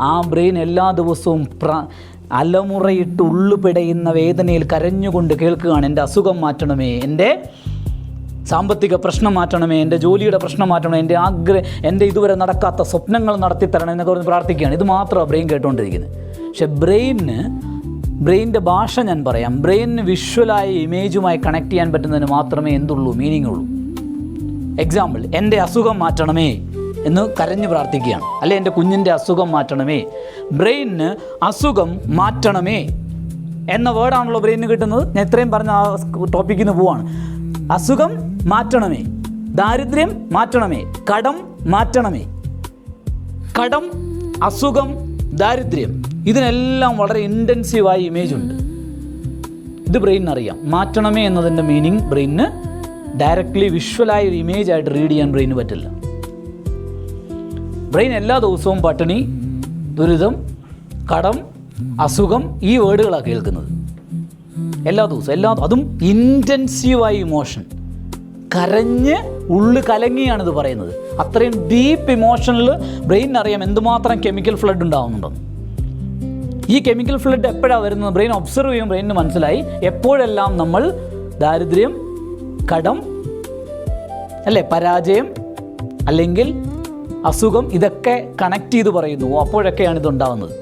ആ ബ്രെയിൻ എല്ലാ ദിവസവും അലമുറയിട്ട് ഉള്ളുപിടയുന്ന വേദനയിൽ കരഞ്ഞുകൊണ്ട് കേൾക്കുകയാണ്, എൻ്റെ അസുഖം മാറ്റണമേ, എൻ്റെ സാമ്പത്തിക പ്രശ്നം മാറ്റണമേ, എൻ്റെ ജോലിയുടെ പ്രശ്നം മാറ്റണമേ, എൻ്റെ ഇതുവരെ നടക്കാത്ത സ്വപ്നങ്ങൾ നടത്തിത്തരണം എന്നൊക്കെ പറഞ്ഞ് പ്രാർത്ഥിക്കുകയാണ്. ഇത് മാത്രമാണ് ബ്രെയിൻ കേട്ടുകൊണ്ടിരിക്കുന്നത്. പക്ഷെ ബ്രെയിനിൻ്റെ ഭാഷ ഞാൻ പറയാം. ബ്രെയിനിന് വിഷ്വലായ ഇമേജുമായി കണക്ട് ചെയ്യാൻ പറ്റുന്നതിന് മാത്രമേ എന്തുള്ളൂ, മീനിങ് ഉള്ളൂ. എക്സാമ്പിൾ, എൻ്റെ അസുഖം മാറ്റണമേ എന്ന് കരഞ്ഞ് പ്രാർത്ഥിക്കുകയാണ്, അല്ലെ എൻ്റെ കുഞ്ഞിൻ്റെ അസുഖം മാറ്റണമേ. ബ്രെയിനിന് അസുഖം മാറ്റണമേ എന്ന വേർഡാണല്ലോ ബ്രെയിനിന് കിട്ടുന്നത്. ഞാൻ ഇത്രയും പറഞ്ഞ ആ ടോപ്പിക്കിൽ നിന്ന് പോവാണ്. അസുഖം മാറ്റണമേ, ദാരിദ്ര്യം മാറ്റണമേ, കടം മാറ്റണമേ. കടം, അസുഖം, ദാരിദ്ര്യം, ഇതിനെല്ലാം വളരെ ഇൻറ്റൻസീവായ ഇമേജ് ഉണ്ട്. ഇത് ബ്രെയിനിനറിയാം. മാറ്റണമേ എന്നതിൻ്റെ മീനിങ് ബ്രെയിനിന് ഡയറക്റ്റ്ലി വിഷ്വലായ ഒരു ഇമേജ് ആയിട്ട് റീഡ് ചെയ്യാൻ ബ്രെയിന് പറ്റില്ല. ബ്രെയിൻ എല്ലാ ദിവസവും പട്ടിണി, ദുരിതം, കടം, അസുഖം, ഈ വേർഡുകളാണ് കേൾക്കുന്നത് എല്ലാ ദിവസവും. അതും ഇൻറ്റൻസീവായ ഇമോഷൻ, കരഞ്ഞ് ഉള്ളു കലങ്ങിയാണിത് പറയുന്നത്. അത്രയും ഡീപ്പ് ഇമോഷനിൽ ബ്രെയിനറിയാം എന്തുമാത്രം കെമിക്കൽ ഫ്ലഡ് ഉണ്ടാകുന്നുണ്ടെന്ന്. ഈ കെമിക്കൽ ഫ്ലഡ് എപ്പോഴാണ് വരുന്നത്? ബ്രെയിൻ ഒബ്സർവ് ചെയ്യും. ബ്രെയിനിന് മനസ്സിലായി എപ്പോഴെല്ലാം നമ്മൾ ദാരിദ്ര്യം, കടം, അല്ലേ, പരാജയം അല്ലെങ്കിൽ അസുഖം, ഇതൊക്കെ കണക്ട് ചെയ്ത് പറയുന്നു, അപ്പോഴൊക്കെയാണ് ഇതുണ്ടാകുന്നത്.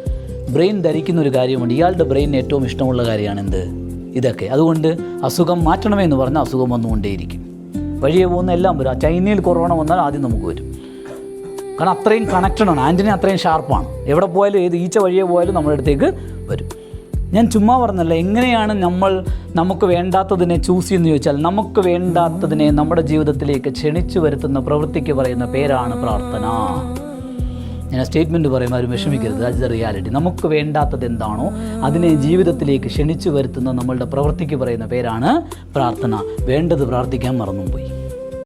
ബ്രെയിൻ ധരിക്കുന്ന ഒരു കാര്യമുണ്ട്, ഇയാളുടെ ബ്രെയിനിന് ഏറ്റവും ഇഷ്ടമുള്ള കാര്യമാണ് എന്ത്? ഇതൊക്കെ. അതുകൊണ്ട് അസുഖം മാറ്റണമേ എന്ന് പറഞ്ഞാൽ അസുഖം വന്നുകൊണ്ടേയിരിക്കും. വഴിയെ പോകുന്ന എല്ലാം വരും. ചൈനയിൽ കൊറോണ വന്നാൽ ആദ്യം നമുക്ക് വരും. കാരണം അത്രയും കണക്റ്റഡാണ്, ആൻ്റണി അത്രയും ഷാർപ്പാണ്. എവിടെ പോയാലും ഏത് ഈച്ച വഴിയെ പോയാലും നമ്മുടെ അടുത്തേക്ക് വരും. ഞാൻ ചുമ്മാ പറഞ്ഞല്ല. എങ്ങനെയാണ് നമുക്ക് വേണ്ടാത്തതിനെ ചൂസ് ചെയ്യുന്നത് ചോദിച്ചാൽ, നമുക്ക് വേണ്ടാത്തതിനെ നമ്മുടെ ജീവിതത്തിലേക്ക് ക്ഷണിച്ചു വരുത്തുന്ന പ്രവൃത്തിക്ക് പറയുന്ന പേരാണ് പ്രാർത്ഥന. ഞാൻ സ്റ്റേറ്റ്മെൻറ്റ് പറയുമ്പോൾ ആരും വിഷമിക്കരുത്, ദാറ്റ്സ് ദ റിയാലിറ്റി. നമുക്ക് വേണ്ടാത്തത് എന്താണോ അതിനെ ജീവിതത്തിലേക്ക് ക്ഷണിച്ചു വരുത്തുന്ന നമ്മളുടെ പ്രവൃത്തിക്ക് പറയുന്ന പേരാണ് പ്രാർത്ഥന. വേണ്ടത് പ്രാർത്ഥിക്കാൻ മറന്നും പോയി.